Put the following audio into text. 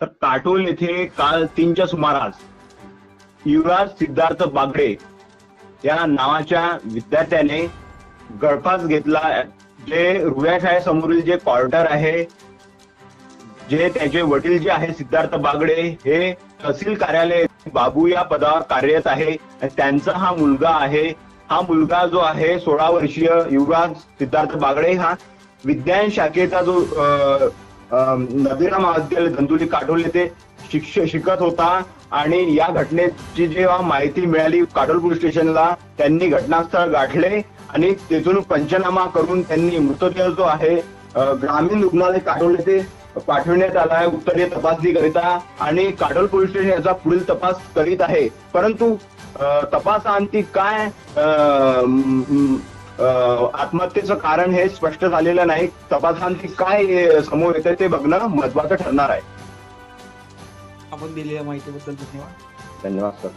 तर काटोल येथे काल 3च्या सुमारास युवराज सिद्धार्थ बागडे या नावाच्या विद्यार्थ्याने गळफास घेतला. जे रुया शाळेसमोरील जे क्वार्टर आहे, जे त्याचे वडील जे आहे सिद्धार्थ बागडे हे तहसील कार्यालय बाबू या पदावर कार्यरत आहे. त्यांचा हा मुलगा आहे. हा मुलगा जो आहे 16 वर्षीय युवराज सिद्धार्थ बागडे हा विज्ञान शाखेचा जो नदिरा महाविद्यालय धंदुली काटोल येथे शिकत होता. आणि या घटनेची जेव्हा माहिती मिळाली काटोल पोलीस स्टेशनला, त्यांनी घटनास्थळ गाठले आणि तेथून पंचनामा करून त्यांनी मृतदेह जो आहे ग्रामीण रुग्णालय काटोल येथे पाठवण्यात आला आहे उत्तरीय तपासणीकरिता. आणि काटोल पोलीस स्टेशन याचा पुढील तपास करीत आहे. परंतु तपासाअंती काय आत्महत्येचं कारण हे स्पष्ट झालेलं नाही. तपासाअंती काय समोर येते ते बघणं महत्वाचं ठरणार आहे. आपण दिलेल्या माहितीबद्दल धन्यवाद. धन्यवाद सर.